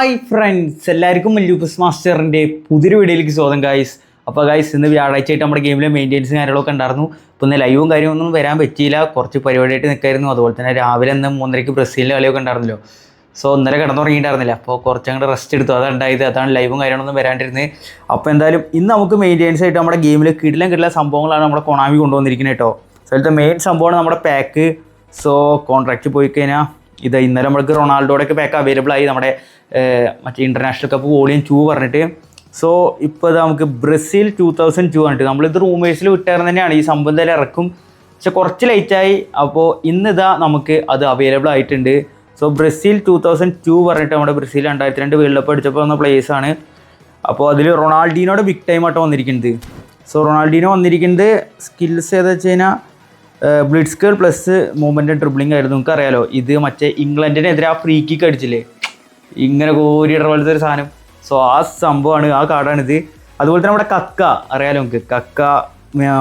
Hi friends, എല്ലാവർക്കും lupus മാസ്റ്ററിൻ്റെ പുതിയൊരു വീഡിയോയിലേക്ക് സ്വാഗതം ഗൈസ്. അപ്പോൾ ഗൈസ്, ഇന്ന് വ്യാഴാഴ്ച ആയിട്ട് നമ്മുടെ ഗെയിമിലെ മെയിൻ്റെനൻസും കാര്യങ്ങളൊക്കെ ഉണ്ടായിരുന്നു. ഇപ്പോൾ ഇന്ന് ലൈവും കാര്യമൊന്നും വരാൻ പറ്റിയില്ല, കുറച്ച് പരിപാടിയായിട്ട് നിൽക്കായിരുന്നു. അതുപോലെ തന്നെ രാവിലെ ഇന്ന് 3:30 ബ്രസീലിൻ്റെ കളിയൊക്കെ ഉണ്ടായിരുന്നല്ലോ. സോ ഇന്നലെ കിടന്നുറങ്ങിയിട്ടുണ്ടായിരുന്നില്ല, അപ്പോൾ കുറച്ചങ്ങോട്ട് റെസ്റ്റ് എടുത്തു. അതുണ്ടായത് അതാണ് ലൈവും കാര്യങ്ങളൊന്നും വരാണ്ടിരുന്നത്. അപ്പോൾ എന്തായാലും ഇന്ന് നമുക്ക് മെയിൻ്റെനൻസ് ആയിട്ട് നമ്മുടെ ഗെയിമിൽ കിടിലം സംഭവങ്ങളാണ് നമ്മുടെ കൊണാമി കൊണ്ടുവന്നിരിക്കുന്നത് കേട്ടോ. സോ അതിലത്തെ മെയിൻ സംഭവമാണ് നമ്മുടെ പാക്ക്. സോ കോൺട്രാക്റ്റ് പോയി കഴിഞ്ഞാൽ ഇത് ഇന്നലെ നമ്മൾക്ക് റൊണാൾഡോയുടെയൊക്കെ പാക്ക് അവൈലബിൾ ആയി, നമ്മുടെ മറ്റേ ഇൻ്റർനാഷണൽ കപ്പ് വോളിയം 2 പറഞ്ഞിട്ട്. സോ ഇപ്പോൾ ഇത് നമുക്ക് ബ്രസീൽ 2002 പറഞ്ഞിട്ട് നമ്മളിത് റൂമേഴ്സിൽ വിട്ടായിരുന്നു തന്നെയാണ് ഈ സംഭവം എന്തായാലും ഇറക്കും, പക്ഷെ കുറച്ച് ലേറ്റായി. അപ്പോൾ ഇന്നിതാ നമുക്ക് അത് അവൈലബിൾ ആയിട്ടുണ്ട്. സോ ബ്രസീൽ 2002 പറഞ്ഞിട്ട് നമ്മുടെ ബ്രസീൽ 2002 വേൾഡ് കപ്പ് അടിച്ചപ്പോൾ വന്ന പ്ലേയേഴ്സാണ്. അപ്പോൾ അതിൽ റൊണാൾഡീനോയുടെ ബിഗ് ടൈം ആയിട്ട് വന്നിരിക്കുന്നത്. സോ റൊണാൾഡീനോ വന്നിരിക്കുന്നത് സ്കിൽസ് ഏതാ വെച്ച് കഴിഞ്ഞാൽ ബ്ലിറ്റ്സ്കർ പ്ലസ് മൂവ്മെൻറ്റ് ഡ്രിബ്ലിംഗ് ആയിരുന്നു. നിങ്ങൾക്ക് അറിയാലോ, ഇത് മറ്റേ ഇംഗ്ലണ്ടിനെതിരെ ആ ഫ്രീ കിക്ക് അടിച്ചില്ലേ, ഇങ്ങനെ കോരിയിട പോലത്തെ ഒരു സാധനം. സോ ആ സംഭവമാണ്, ആ കാർഡാണിത്. അതുപോലെ തന്നെ നമ്മുടെ കക്ക അറിയാലോ നമുക്ക്, Kaka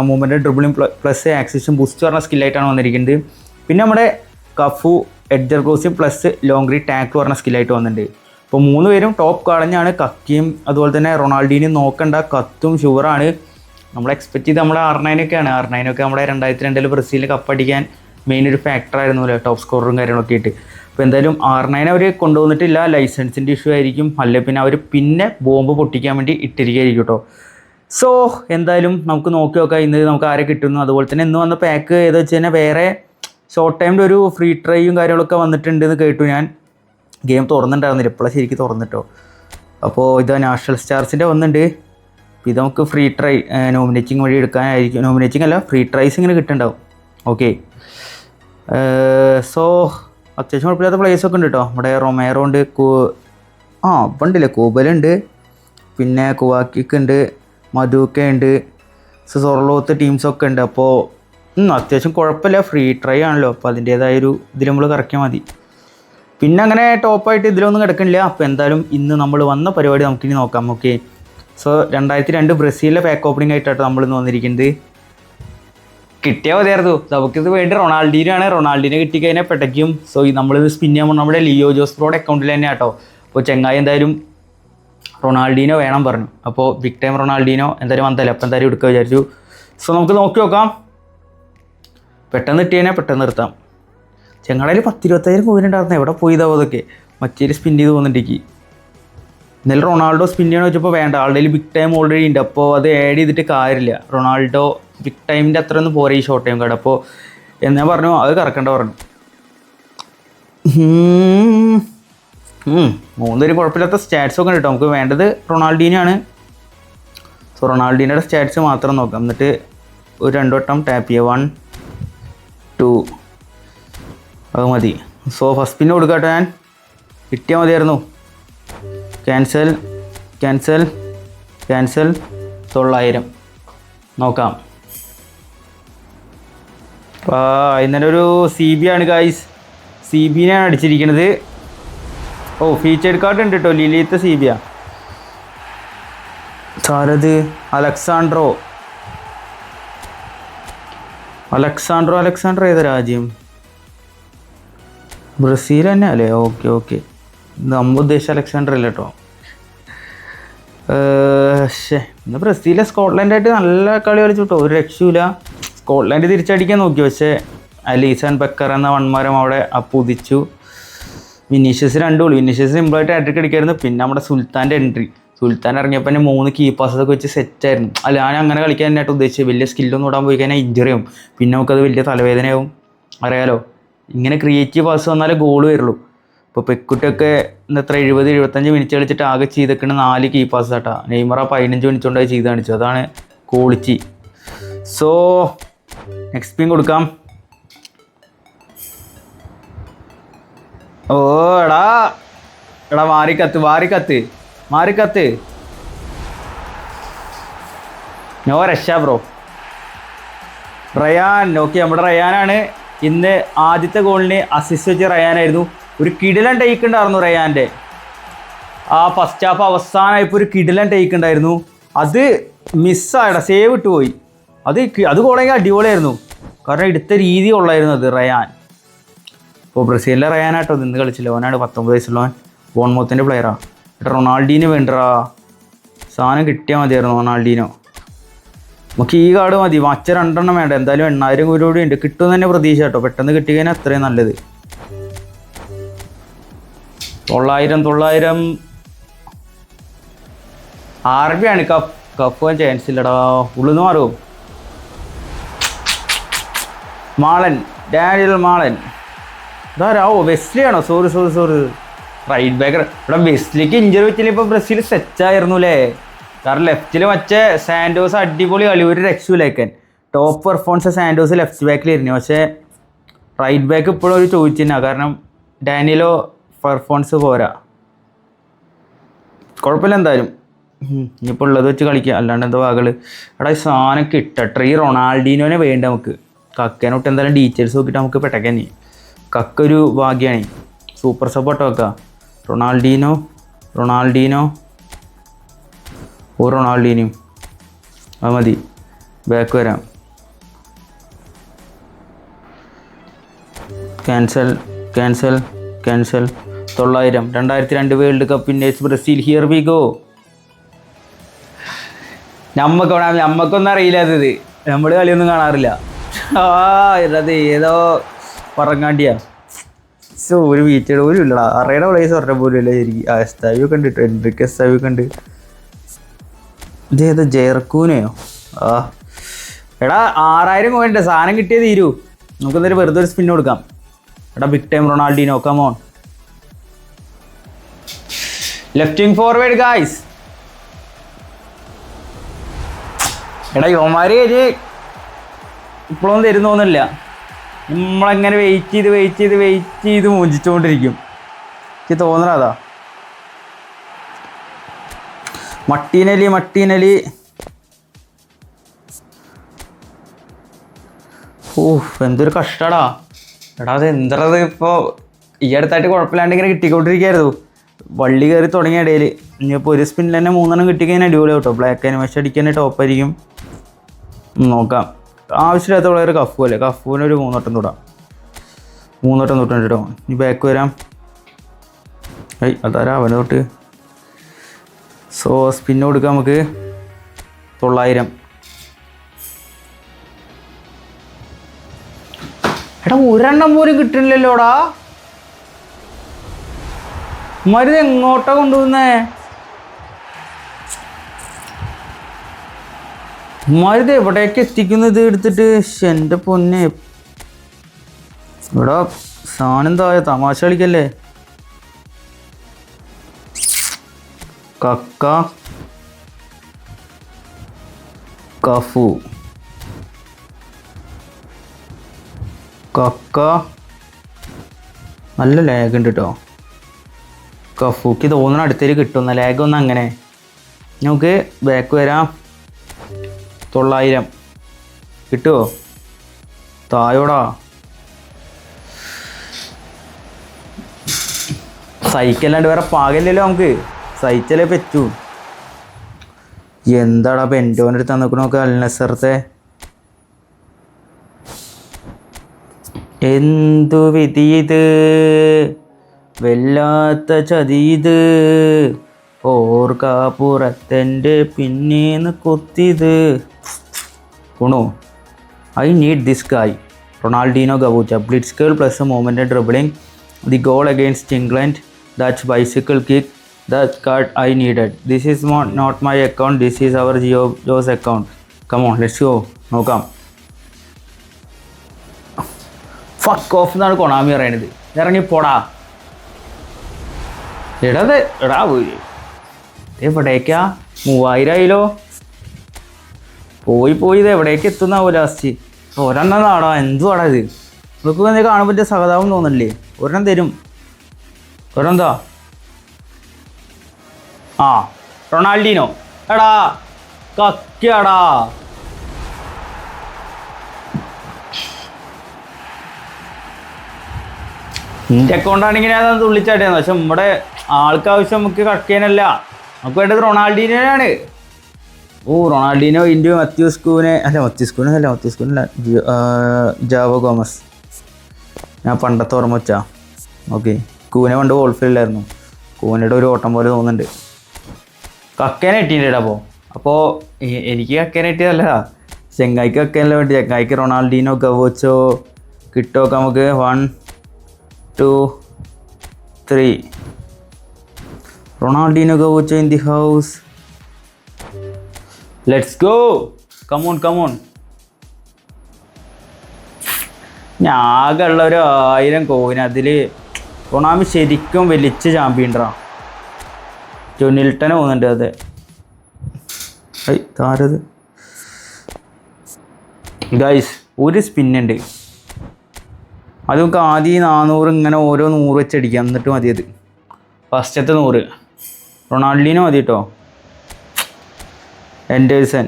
movement dribbling plus acceleration boost പറഞ്ഞ സ്കില്ലായിട്ടാണ് വന്നിരിക്കുന്നത്. പിന്നെ നമ്മുടെ Cafu edger crossing plus long reach tackle പറഞ്ഞ സ്കില്ലായിട്ട് വന്നിട്ടുണ്ട്. അപ്പോൾ 3 പേരും ടോപ്പ് കാർഡഞ്ഞാണ്. കക്കയും അതുപോലെ തന്നെ റൊണാൾഡീനും നോക്കണ്ട, കത്തും ഷുവറാണ്. നമ്മൾ എക്സ്പെക്ട് ചെയ്ത് നമ്മുടെ R9ഒക്കെയാണ്. R9ഒക്കെ നമ്മുടെ 2002 ബ്രസീലിൽ കപ്പടിക്കാൻ മെയിൻ ഒരു ഫാക്ടറായിരുന്നല്ലോ, ടോപ്പ് സ്കോറും കാര്യങ്ങളൊക്കെ ആയിട്ട്. അപ്പോൾ എന്തായാലും R9 അവർ കൊണ്ടുവന്നിട്ടില്ല, ലൈസൻസിൻ്റെ ഇഷ്യൂ ആയിരിക്കും, അല്ലെ പിന്നെ അവർ പിന്നെ ബോംബ് പൊട്ടിക്കാൻ വേണ്ടി ഇട്ടിരിക്കുകയായിരിക്കും കേട്ടോ. സോ എന്തായാലും നമുക്ക് നോക്കി നോക്കാം ഇന്ന് നമുക്ക് ആരെ കിട്ടുന്നു. അതുപോലെ തന്നെ ഇന്ന് വന്ന പാക്ക് ഏതാ വെച്ച് കഴിഞ്ഞാൽ വേറെ ഷോർട്ട് ടൈമിൻ്റെ ഒരു ഫ്രീ ട്രൈയും കാര്യങ്ങളൊക്കെ വന്നിട്ടുണ്ടെന്ന് കേട്ടു. ഞാൻ ഗെയിം തുറന്നിട്ടുണ്ടായിരുന്നില്ല, ഇപ്പോഴാണ് ശരിക്കും തുറന്നിട്ടോ. അപ്പോൾ ഇതാ നാഷണൽ സ്റ്റാർസിൻ്റെ വന്നിട്ടുണ്ട്. ഇത് നമുക്ക് ഫ്രീ ട്രൈ നോമിനേറ്റിംഗ് വഴി എടുക്കാനായിരിക്കും, നോമിനേറ്റിംഗ് അല്ല ഫ്രീ ട്രൈസ് ഇങ്ങനെ കിട്ടുന്നുണ്ടാവും. ഓക്കെ, സോ അത്യാവശ്യം കുഴപ്പമില്ലാത്ത പ്ലേസൊക്കെ ഉണ്ട് കേട്ടോ. നമ്മുടെ റൊമേറോ ഉണ്ട്, ഉണ്ടല്ലേ, കൂബലുണ്ട്, പിന്നെ കുവാക്കിക്ക് ഉണ്ട്, മധുക്ക ഉണ്ട്, സൊർലോത്ത് ടീംസൊക്കെ ഉണ്ട്. അപ്പോൾ അത്യാവശ്യം കുഴപ്പമില്ല, ഫ്രീ ട്രൈ ആണല്ലോ, അപ്പോൾ അതിൻ്റേതായൊരു ഇതിൽ നമ്മൾ കറക്കിയാൽ മതി. പിന്നെ അങ്ങനെ ടോപ്പായിട്ട് ഇതിലൊന്നും കിടക്കണില്ല. അപ്പോൾ എന്തായാലും ഇന്ന് നമ്മൾ വന്ന പരിപാടി നമുക്കിനി നോക്കാം. ഓക്കെ, സോ 2002 ബ്രസീലിലെ പാക്ക് ഓപ്പണിംഗ് ആയിട്ടാണ് നമ്മളിന്ന് വന്നിരിക്കുന്നത്. കിട്ടിയാൽ മതിയായിരുന്നു, നമുക്കിത് വേണ്ടി റൊണാൾഡീനാണ്. റൊണാൾഡീനെ കിട്ടിക്കഴിഞ്ഞാൽ പെട്ടയ്ക്കും. സോ നമ്മളിത് സ്പിൻ ചെയ്യുമ്പോൾ നമ്മുടെ ലിയോ ജോസ് പ്രോയുടെ അക്കൗണ്ടിൽ തന്നെ കേട്ടോ. അപ്പോൾ ചെങ്ങായി എന്തായാലും റൊണാൾഡീനോ വേണം പറഞ്ഞു. അപ്പോൾ ബിഗ് ടൈം റൊണാൾഡീനോ എന്തായാലും വന്നല്ലേ, അപ്പോൾ എന്തായാലും എടുക്കുക വിചാരിച്ചു. സോ നമുക്ക് നോക്കി നോക്കാം, പെട്ടെന്ന് കിട്ടിയതിനാൽ പെട്ടെന്ന് നിർത്താം. ചെങ്ങാടയിൽ 10-20,000 പോയിട്ടുണ്ടായിരുന്നു, എവിടെ പോയതാവും അതൊക്കെ. മറ്റേല് സ്പിൻ ചെയ്ത് പോകുന്നുണ്ടെങ്കിൽ ഇന്നലെ റൊണാൾഡോ സ്പിൻ ചെയ്യണമെന്ന് വെച്ചപ്പോൾ വേണ്ട, ആളുടെ ബിഗ് ടൈം ഓൾറെഡി ഉണ്ട്. അപ്പോൾ അത് ആഡ് ചെയ്തിട്ട് കാര്യമില്ല, റൊണാൾഡോ ബിഗ് ടൈമിൻ്റെ അത്ര ഒന്നും പോരെ ഈ ഷോർട്ട് ടൈം കാർഡ്. അപ്പോൾ എന്നാ പറഞ്ഞു, അത് കറക്കണ്ട പറഞ്ഞു. 3 പേരും കുഴപ്പമില്ലാത്ത സ്റ്റാറ്റ്സൊക്കെ ഉണ്ട് കേട്ടോ. നമുക്ക് വേണ്ടത് റൊണാൾഡീനാണ്. സോ റൊണാൾഡീനയുടെ സ്റ്റാറ്റ്സ് മാത്രം നോക്കാം, എന്നിട്ട് ഒരു 2 വട്ടം ടാപ്പ് ചെയ്യുക. 1 2 അത് മതി. സോ ഫസ്റ്റ് പിന്നെ കൊടുക്കട്ടെ, ഞാൻ കിട്ടിയാൽ മതിയായിരുന്നു. ക്യാൻസൽ 900 നോക്കാം. ഇന്നലെ ഒരു CB ആണ് ഗൈസ്, CBനെയാണ് അടിച്ചിരിക്കുന്നത്. ഓ ഫീച്ചേർഡ് കാർഡ് ഉണ്ട് കേട്ടോ, ലിലിയത്തെ CBയാ. സാരത് അലക്സാൻഡ്രോ ഏതാ രാജ്യം? ബ്രസീൽ തന്നെ അല്ലേ? ഓക്കെ, നമ്മൾ ഉദ്ദേശിച്ച അലക്സാണ്ടർ അല്ല കേട്ടോ. ഇന്ന് ബ്രസീലിലെ സ്കോട്ട്ലൻഡായിട്ട് നല്ല കളി കളിച്ചു കേട്ടോ, ഒരു രക്ഷയില്ല. സ്കോട്ട്ലൻഡ് തിരിച്ചടിക്കാൻ നോക്കി, പക്ഷേ അലീസൺ ബക്കർ എന്ന വൺമാരം അവിടെ അപ്പുതിച്ചു. വിനീഷ്യസ് 2 ഗോൾ, വിനീഷ്യസ് സിമ്പിളായിട്ട് ഹാട്രിക് അടിക്കായിരുന്നു. പിന്നെ നമ്മുടെ സുൽത്താൻ്റെ എൻട്രി, സുൽത്താൻ ഇറങ്ങിയപ്പോൾ തന്നെ 3 കീ പാസൊക്കെ വെച്ച് സെറ്റായിരുന്നു. അല്ല, ഞാൻ അങ്ങനെ കളിക്കാൻ തന്നെയായിട്ട് ഉദ്ദേശിച്ചത്. വലിയ സ്കില്ലൊന്നും ഇടാൻ പോയി കഴിഞ്ഞാൽ ഇഞ്ചറിയും, പിന്നെ നമുക്കത് വലിയ തലവേദനയാവും. അറിയാലോ, ഇങ്ങനെ ക്രിയേറ്റീവ് പാസ് വന്നാലേ ഗോൾ വരുള്ളൂ. ഇപ്പോൾ പെക്കുട്ടിയൊക്കെ എത്ര 70-75 മിനിറ്റ് കളിച്ചിട്ട് ആകെ ചെയ്തേക്കണ 4 കീ പാസ് കേട്ടോ. നെയ്മറ 15 മിനിറ്റ് കൊണ്ടായി ചെയ്ത് കാണിച്ചു, അതാണ് ക്വാളിറ്റി. സോ നെക്സ്റ്റ് പിൻ കൊടുക്കാം. ഓ എടാ മാറിക്കത്ത് നോ രക്ഷ ബ്രോ. റയാൻ, ഓക്കെ, നമ്മുടെ റയാനാണ്. ഇന്ന് ആദ്യത്തെ ഗോളിന് അസിസ്റ്റ് വെച്ച് റയാനായിരുന്നു. ഒരു കിടിലൻ ടേക്ക് ഉണ്ടായിരുന്നു റയാൻ്റെ. ആ ഫസ്റ്റ് ഹാഫ് അവസാനമായപ്പോൾ ഒരു കിടിലൻ ടേക്ക് ഉണ്ടായിരുന്നു, അത് മിസ്സായടാ, സേവ് ഇട്ട് പോയി. അത് ഗോളെങ്കിൽ അടിപൊളിയായിരുന്നു, കാരണം എടുത്ത രീതി ഉള്ളായിരുന്നു അത് റയാൻ. ഇപ്പോൾ ബ്രസീലിലെ റയാനാട്ടോ നിന്ന് കളിച്ചില്ല, ഓനാണ് 19 വയസ്സുള്ളവൻ, ബോൺമൗത്തിൻ്റെ പ്ലെയറാണ്. റൊണാൾഡീനോ വേണ്ടടാ, സാധനം കിട്ടിയാൽ മതിയായിരുന്നു റൊണാൾഡീനോ. നമുക്ക് ഈ കാർഡ് മതി, മറ്റ 2 എണ്ണം വേണ്ട. എന്തായാലും 8,000 കൂടി ഉണ്ട്, കിട്ടുമെന്ന് തന്നെ പ്രതീക്ഷ കേട്ടോ. പെട്ടെന്ന് കിട്ടിക്കഴിഞ്ഞാൽ അത്രയും നല്ലത്. 900 RB ആണ്. കപ്പ് ചാൻസ് ഇല്ലടാ, ഉള്ളുന്ന് മാറുമോ? Malen, Daniel Malen. ഇതാരാവോ? വെസ്ലി ആണോ? Sorry right backer. ഇവിടെ വെസ്ലിക്ക് ഇഞ്ചറി വെച്ചില്ല, ഇപ്പോൾ ബ്രസീൽ സെറ്റായിരുന്നു അല്ലേ? കാരണം ലെഫ്റ്റിൽ മറ്റേ സാൻഡോസ് അടിപൊളി കളി, ഒരു രക്ഷയിലേക്കൻ. ടോപ്പ് പെർഫോമൻസ് സാൻഡോസ് ലെഫ്റ്റ് ബാക്കിലിരുന്നു. പക്ഷേ റൈറ്റ് ബാക്ക് ഇപ്പോഴും ഒരു ചോദിച്ചില്ല, കാരണം ഡാനിയലോ പെർഫോമൻസ് പോരാ. കുഴപ്പമില്ല, എന്തായാലും ഇനിയിപ്പോൾ ഉള്ളത് വെച്ച് കളിക്കുക, അല്ലാണ്ട് എന്താ വാകള്. എടാ ഈ സാധനം കിട്ടട്ടെ. ഈ റൊണാൾഡീനോനെ വേണ്ട നമുക്ക്. കക്കേനോട്ട് എന്തായാലും ഡീറ്റെയിൽസ് നോക്കിയിട്ട് നമുക്ക് പെട്ടക്കന്നെ. കക്കൊരു ഭാഗ്യമാണ്. സൂപ്പർ സപ്പോർട്ട് വെക്കാം. റൊണാൾഡീനോ റൊണാൾഡീനും അത് മതി. ബാക്ക് വരാം. Cancel 900. 2002 world cup winners Brazil. Here we go. നമ്മക്കൊന്നും അറിയില്ല, അത് നമ്മൾ കളിയൊന്നും കാണാറില്ല. അത് ഏതോ പറങ്ങാണ്ടിയാ. ഒരു വീറ്റഡ് പോലും ഇല്ലടാ. അറയുടെ പ്ലേസ് പറഞ്ഞ പോലും ഇല്ല ശരിക്കും. എസ്താവ്യൂ ഒക്കെ ഉണ്ട് കേട്ടോ, എൻട്രിക്ക് എസ്താവ്യൂ ഒക്കെ ഉണ്ട്. ഇതേതാ ജെർക്കൂനെയോ? എടാ 6,000 കോയിൻ്റെ സാധനം കിട്ടിയേ തീരൂ. നമുക്കെന്തായാലും വെറുതെ ഒരു സ്പിൻ കൊടുക്കാം. എടാ big time Ronaldinho, come on. Left wing forward guys. എടാ യുവമാര് ഇപ്പോഴൊന്നും തരുന്നൊന്നുമില്ല. നമ്മളങ്ങനെ വെയിറ്റ് ചെയ്ത് മോചിച്ചുകൊണ്ടിരിക്കും. എനിക്ക് തോന്നണതാ. മട്ടീനലി. എന്തൊരു കഷ്ടാടാ. എടാ അത് എന്തത് ഇപ്പോൾ ഈ അടുത്തായിട്ട് കുഴപ്പമില്ലാണ്ട് ഇങ്ങനെ കിട്ടിക്കൊണ്ടിരിക്കുകയായിരുന്നു. വള്ളി കയറി തുടങ്ങിയ ഇടയിൽ. ഇനിയിപ്പോൾ ഒരു സ്പിന്നിൽ തന്നെ 3 എണ്ണം കിട്ടിക്കഴിഞ്ഞാൽ അടിപൊളി കേട്ടോ. ബ്ലാക്ക് ആനിമേഷൻ അടിക്കാൻ ടോപ്പായിരിക്കും. നോക്കാം. ആവശ്യമില്ലാത്ത ഒരു കഫുമല്ലേ, കഫുവിനൊരു 3 വട്ടം തൊടാം. 3 വട്ടം തൊട്ടുണ്ട് കേട്ടോ. ഇനി ബാക്ക് വരാം. അതാരാ അവനെ തൊട്ട്. സോ സ്പിന്ന് കൊടുക്കാം നമുക്ക്. 900. എടാ ഒരെണ്ണം പോലും കിട്ടണില്ലല്ലോടാ. മരുത് എങ്ങോട്ടാ കൊണ്ടുപോകുന്നേ? മരുത് എവിടേക്ക് എത്തിക്കുന്നത് എടുത്തിട്ട്? എൻ്റെ പൊന്നെ, ഇവിടെ സാധനം താഴെ തമാശ കളിക്കല്ലേ. കക്ക കഫു കക്ക നല്ല ലാഗ് ഉണ്ട് കേട്ടോ. കഫൂക്ക് തോന്നണ അടുത്തേക്ക് കിട്ടുന്ന ലാഗൊന്നും. അങ്ങനെ നമുക്ക് ബാക്ക് വരാം. 900 കിട്ടുമോ? തായോടാ. സഹിക്കല്ലാണ്ട് വേറെ പാകല്ലല്ലോ നമുക്ക്. സഹിച്ചല്ലേ പറ്റൂ. എന്താടാ പെൻറ്റോൻ്റെ അടുത്ത് തന്നിക്കണ നോക്കുക. അൽനസറത്തെ എന്തു വിധിയത്, വല്ലാത്ത ചതിയത്, ഓർക്കാപ്പുറത്തെൻ്റെ പിന്നേന്ന് കൊത്തിയത്. ഗുണോ I need this guy. Ronaldinho Gaucho. Blitz curl plus a movement dribbling. The goal against England. That's bicycle kick. That card I needed. This is not my account. This is our Joe's account. Come on, let's go. നോക്കാം. Fuck of എന്നാണ് കൊണാമി പറയണത്. ഇറങ്ങി പോടാ. എടാ എവിടേക്കാ? 3000 ആയില്ലോ. പോയി ഇത് എവിടേക്ക് എത്തുന്നാവോ ലാസ്റ്റ്? ഒരെണ്ണം നാടാ. എന്തുവാടാ ഇത്? നമുക്ക് എന്തെങ്കിലും കാണാൻ പറ്റിയ സഹതാപം തോന്നല്ലേ? ഒരെണ്ണം തരും. ഒരെന്താ? റൊണാൾഡീനോ. എടാ കക്കടാ. എൻ്റെ അക്കൗണ്ടാണെങ്കിൽ ഞാൻ തുള്ളിച്ചാട്ടിയായിരുന്നു. പക്ഷെ നമ്മുടെ ആൾക്കാവശ്യം നമുക്ക് കക്കേനല്ല, നമുക്ക് വേണ്ടത് റൊണാൾഡീനോയാണ്. റൊണാൾഡീനോ ഇൻഡ്യൂ മത്യൂസ്കൂനല്ല ജാവോ ഗോമസ്. ഞാൻ പണ്ടത്തെ ഓർമ്മ വെച്ചാ. ഓക്കെ, കൂനെ പണ്ട് വോൾഫിലായിരുന്നു. കോവിനയുടെ ഒരു ഓട്ടം പോലെ തോന്നുന്നുണ്ട്. കക്കേനെ കിട്ടിയിട്ടുണ്ട് അപ്പോൾ എനിക്ക് കക്കേനെ കിട്ടിയതല്ല, ചെങ്ങായിക്ക് കക്കേനല്ല വേണ്ടി. ചെങ്ങായിക്ക് റൊണാൾഡീനോ ഗവോച്ചോ കിട്ടുമൊക്കെ നമുക്ക്. 1 2 3 Ronaldinho Gaucho in the house. Let's go, come on. ഞാൻ ആകെ ഉള്ള ഒരു 1000 കോയിൻ. അതിൽ കൊണാമി ശരിക്കും വലിച്ച് ചാമ്പ്യൻഡാ. ജോനിൽട്ടനെ പോകുന്നുണ്ട്. അത് താരത് ഗൈസ്, ഒരു സ്പിന്നുണ്ട്. അത് നമുക്ക് ആദ്യം 400 ഇങ്ങനെ ഓരോ 100 വെച്ച് അടിക്കാം, എന്നിട്ട് മതി. അത് ഫസ്റ്റത്തെ 100 റൊണാൾഡീനോ മതി കേട്ടോ. എൻഡേഴ്സൺ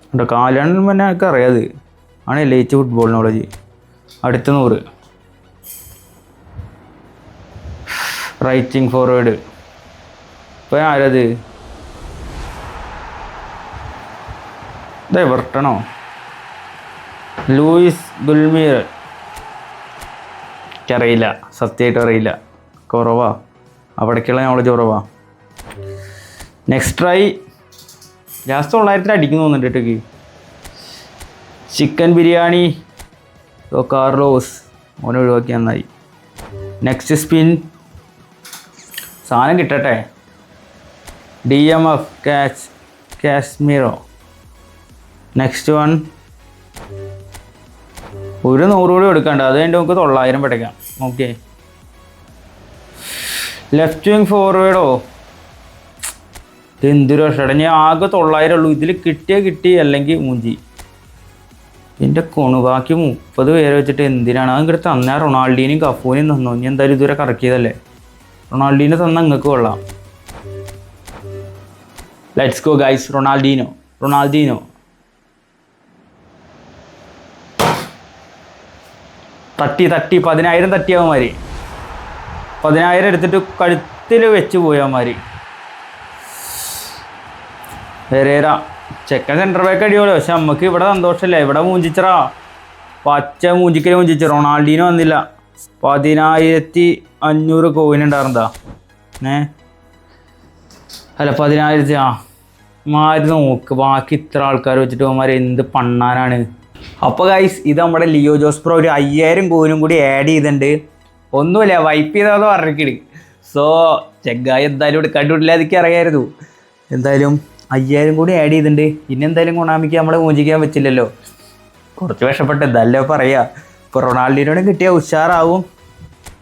കേട്ടോ, കാലാണ് പിന്നെ ഒക്കെ അറിയാത് ആണ് ലേറ്റ് ഫുട്ബോൾ നോളജ്. അടുത്ത 100 റൈറ്റിംഗ് ഫോർവേഡ്. ഇപ്പോൾ ആരത്? ഇത് എവർട്ടണോ? ലൂയിസ് ഗുൽമീർ. എനിക്കറിയില്ല, സത്യമായിട്ട് അറിയില്ല. കുറവാ, അവിടേക്കുള്ള നോളജ് കുറവാ. Next try. ലാസ്റ്റ് 900 അടിക്കുന്നു തോന്നുന്നുണ്ട് കേട്ടോക്ക്. ചിക്കൻ ബിരിയാണി. കാർലോസ്, ഓനെ ഒഴിവാക്കി നന്നായി. Next spin. സാധനം കിട്ടട്ടെ. DMF കാശ്മീറോ. നെക്സ്റ്റ് 1 ഒരു 100 കൂടി എടുക്കണ്ട. അത് കഴിഞ്ഞിട്ട് നമുക്ക് 900 പെട്ടയ്ക്കാം. ഓക്കെ, ലെഫ്റ്റ് വിങ് ഫോർവേഡോ. എന്തൊരു വർഷം. ഞാൻ ആകെ 900 ഉള്ളൂ. ഇതിൽ കിട്ടി, അല്ലെങ്കിൽ മൂഞ്ചി. എൻ്റെ കൊണു ബാക്കി 30 പേരെ വെച്ചിട്ട് എന്തിനാണ് അത് ഇങ്ങോട്ട് തന്നാൽ? റൊണാൾഡീനും കഫൂനും തന്നു. ഇനി എന്തായാലും ഇതുവരെ കറക്കിയതല്ലേ. റൊണാൾഡീനെ തന്നാൽ നിങ്ങൾക്ക് കൊള്ളാം. Let's go guys. റൊണാൾഡീനോ തട്ടി 10,000 തട്ടിയവന്മാർ. 10,000 എടുത്തിട്ട് കഴുത്തിൽ വെച്ച് പോയവന്മാർ. ഹെരേര ചെക്കൻ സെൻറ്റർ ബാക്ക് അടിയോളൂ. പക്ഷെ നമുക്ക് ഇവിടെ സന്തോഷമില്ല. ഇവിടെ മൂഞ്ചിച്ചറാ, പച്ച മൂഞ്ചിച്ച്. റൊണാൾഡീനോ വന്നില്ല. 10,500 കോയിൻ ഉണ്ടായിരുന്നതാ. അല്ല 10,000. മാര് നോക്ക്, ബാക്കി ഇത്ര ആൾക്കാർ വെച്ചിട്ട് അവന്മാർ എന്ത് പണ്ണാനാണ്. അപ്പോൾ ഗൈസ്, ഇത് നമ്മുടെ ലിയോ ജോസ് പ്രോ ഒരു 5,000 കോയിനും കൂടി ആഡ് ചെയ്തിട്ടുണ്ട്. ഒന്നുമില്ല, വൈപ്പ് ചെയ്താന്ന് പറഞ്ഞിട്ട്. സോ ചെങ്ങായി എന്തായാലും ഇവിടെ കണ്ടുപിടില്ല, അതൊക്കെ അറിയായിരുന്നു. എന്തായാലും 5,000 കൂടി ആഡ് ചെയ്തിട്ടുണ്ട്. പിന്നെ എന്തായാലും കൊണാമിക്ക് നമ്മളെ മോചിക്കാൻ പറ്റില്ലല്ലോ. കുറച്ച് വിഷപ്പെട്ട് എന്തായാലും പറയുക. ഇപ്പോൾ റൊണാൾഡീനോടെ കിട്ടിയാൽ ഉഷാറാവും.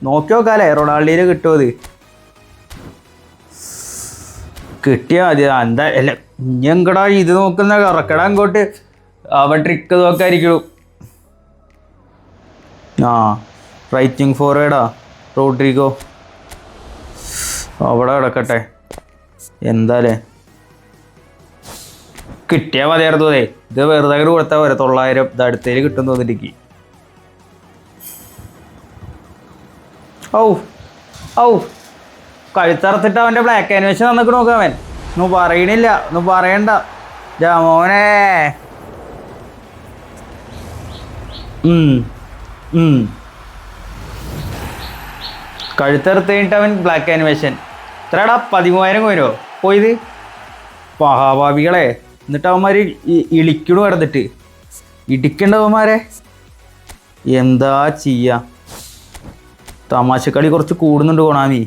നോക്കി നോക്കാല്ലേ റൊണാൾഡീനെ കിട്ടുമോ? അത് കിട്ടിയാൽ മതി. എന്താ അല്ല ഇഞ്ഞെങ്കടാ ഇത് നോക്കുന്ന കറക്കടാ അങ്ങോട്ട്. അവൻ ട്രിക്ക് നോക്കായിരിക്കും. റൈറ്റിംഗ് ഫോർവേഡാ റോഡ്രിഗോ. അവിടെ കിടക്കട്ടെ. എന്താലേ കിട്ടിയാൽ മതിയായിരുന്നു. ഇത് വെറുതെ കൊടുത്താൽ പോരെ. 900 ഇത് അടുത്തേൽ കിട്ടും തോന്നിട്ട്. ഔ കഴുത്തറത്തിട്ട് അവൻ്റെ ബ്ലാക്ക് ആനിമേഷൻ തന്നിട്ട് നോക്കാം. അവൻ ഒന്നും പറയണില്ല, ഒന്നും പറയണ്ട മോനെ. കഴുത്തറുത്ത് കഴിഞ്ഞിട്ട് അവൻ ബ്ലാക്ക് ആനിമേഷൻ. എത്രടാ 13,000 കോയിനോ പോയത്? മഹാഭാവികളെ. എന്നിട്ട് അവന്മാർ ഇളിക്കണു കിടന്നിട്ട്. ഇടിക്കണ്ടവന്മാരെ എന്താ ചെയ്യുക? തമാശക്കളി കുറച്ച് കൂടുന്നുണ്ട് കൊണാമി,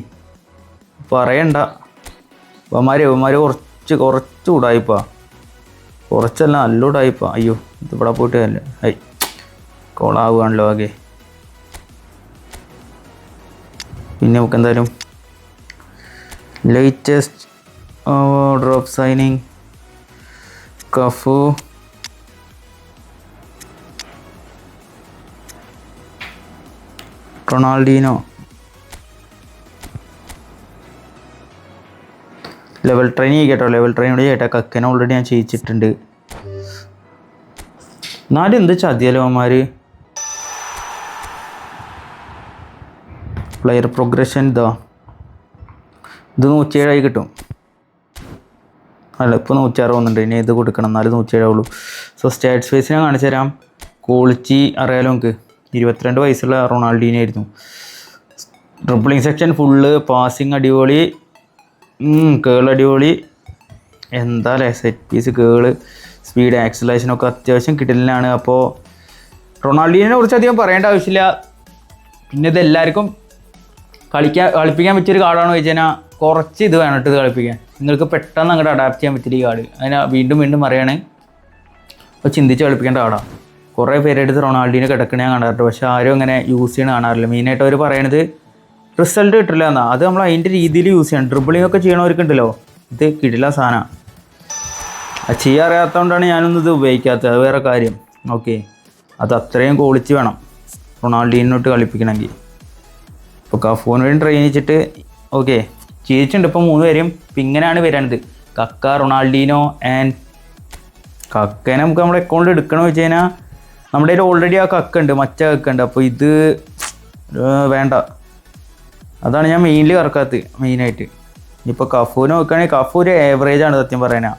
പറയണ്ട. അവന്മാർ കുറച്ച് ഉടായിപ്പാ. കുറച്ചല്ല, നല്ല ഉടായിപ്പാ. അയ്യോ ഇതിവിടെ പോയിട്ട് അല്ലേ. കോളാവുകയാണല്ലോ ആകെ. പിന്നെ നമുക്ക് എന്തായാലും latest drop signing Cafu. Ronaldinho. Level train ചെയ്യട്ടോ. ലെവൽ ട്രെയിനോട് ചെയ്യട്ടെ. കക്കനെ ഓൾറെഡി ഞാൻ ചെയ്യിച്ചിട്ടുണ്ട്. എന്നാലും എന്ത് ചതിയല്ലോ അവന്മാർ. പ്ലെയർ പ്രോഗ്രഷൻ ഇത് 107 കിട്ടും. അല്ല ഇപ്പോൾ 106 വന്നിട്ടുണ്ട്. ഇനി ഇത് കൊടുക്കണം, എന്നാലും 107 ആവുള്ളൂ. സോ സ്റ്റാറ്റ് സ്പേസ് ഞാൻ കാണിച്ചു തരാം. ക്വാളിറ്റി അറിയാലോ നമുക്ക്. 22 വയസ്സുള്ള റൊണാൾഡീനോ ആയിരുന്നു. ഡ്രിബ്ലിംഗ് സെക്ഷൻ ഫുള്ള്, പാസിങ് അടിപൊളി, കേൾ അടിപൊളി, എന്താ അല്ലേ സെറ്റ് പീസ്, കേള്, സ്പീഡ്, ആക്സിലേഷനൊക്കെ അത്യാവശ്യം കിട്ടലിനാണ്. അപ്പോൾ റൊണാൾഡീനെ കുറിച്ച് അധികം പറയേണ്ട ആവശ്യമില്ല. പിന്നെ ഇത് എല്ലാവർക്കും കളിപ്പിക്കാൻ പറ്റിയൊരു കാർഡാണെന്ന് ചോദിച്ചു കഴിഞ്ഞാൽ കുറച്ച് ഇത് വേണം ഇത് കളിപ്പിക്കാൻ. നിങ്ങൾക്ക് പെട്ടെന്ന് അങ്ങോട്ട് അഡാപ്റ്റ് ചെയ്യാൻ പറ്റിയ ഈ കാർഡ്. അതിനെ വീണ്ടും പറയുകയാണ്, അപ്പോൾ ചിന്തിച്ച് കളിപ്പിക്കേണ്ട കാർഡാണ്. കുറേ പേരെടുത്ത് റൊണാൾഡീനെ കിടക്കണ ഞാൻ കാണാറുണ്ട്, പക്ഷേ ആരും അങ്ങനെ യൂസ് ചെയ്യണ കാണാറില്ല. മെയിനായിട്ട് അവർ പറയണത് റിസൾട്ട് കിട്ടില്ല എന്നാണ്. അത് നമ്മൾ അതിൻ്റെ രീതിയിൽ യൂസ് ചെയ്യണം. ഡ്രിബിളിംഗ് ഒക്കെ ചെയ്യണവർക്കുണ്ടല്ലോ, ഇത് കിട്ടില്ല സാധനമാണ്. അത് ചെയ്യാൻ അറിയാത്തതുകൊണ്ടാണ് ഞാനൊന്നും ഇത് ഉപയോഗിക്കാത്തത്, അത് വേറെ കാര്യം. ഓക്കെ, അത് അത്രയും ക്വാളിറ്റി വേണം റൊണാൾഡീനോട്ട് കളിപ്പിക്കണമെങ്കിൽ. ഇപ്പോൾ കഫൂന് വേണ്ടി ട്രെയിൻ ചെയ്യിച്ചിട്ട് ഓക്കെ ചെയ്യിച്ചിട്ടുണ്ട്. ഇപ്പോൾ 3 പേരും ഇപ്പം ഇങ്ങനെയാണ് വരാനത്. കക്ക, റൊണാൾഡീനോ ആൻഡ് കക്കേനെ നമുക്ക് നമ്മുടെ അക്കൗണ്ടിൽ എടുക്കണമെന്ന് വെച്ച് കഴിഞ്ഞാൽ നമ്മുടെ കയ്യിൽ ഓൾറെഡി ആ കക്ക ഉണ്ട്, മച്ച കക്ക ഉണ്ട്. അപ്പോൾ ഇത് വേണ്ട, അതാണ് ഞാൻ മെയിൻലി കറക്കാത്തത് മെയിനായിട്ട്. ഇപ്പോൾ കഫൂനെ നോക്കുകയാണെങ്കിൽ കഫു ഒരു ഏവറേജാണ് സത്യം പറയാനാ.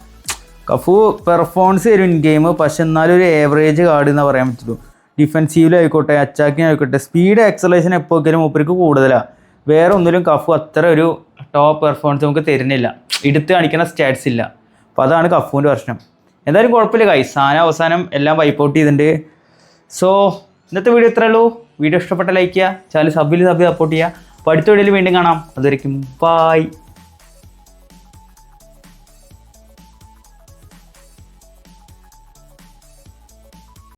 കഫു പെർഫോമൻസ് തരും ഇൻ ഗെയിം, പക്ഷെ എന്നാലും ഒരു ഏവറേജ് കാർഡ് എന്ന് പറയാൻ പറ്റുള്ളൂ. ഡിഫെൻസീവിലായിക്കോട്ടെ, അറ്റാക്കിങ് ആയിക്കോട്ടെ, സ്പീഡ്, ആക്സലേഷൻ എപ്പോഴേക്കും മൂപ്പർക്ക് കൂടുതലാണ്. വേറെ ഒന്നിലും കഫു അത്ര ഒരു ടോപ്പ് പെർഫോമൻസ് നമുക്ക് തരുന്നില്ല, എടുത്ത് കാണിക്കുന്ന സ്റ്റാറ്റ്സ് ഇല്ല. അപ്പോൾ അതാണ് കഫുവിൻ്റെ പ്രശ്നം. എന്തായാലും കുഴപ്പമില്ല ഗൈസ്, സാധനം അവസാനം എല്ലാം വൈപ്പ് ഔട്ട് ചെയ്തിട്ടുണ്ട്. സോ ഇന്നത്തെ വീഡിയോ ഇത്രയേ ഉള്ളൂ. വീഡിയോ ഇഷ്ടപ്പെട്ട ലൈക്ക് ചെയ്യുക, ചാനൽ സബ്ബിൽ സപ്പോർട്ട് ചെയ്യുക. അപ്പോൾ അടുത്ത വീഡിയോയിൽ വീണ്ടും കാണാം. അതുവരെയ്ക്കും ബൈ.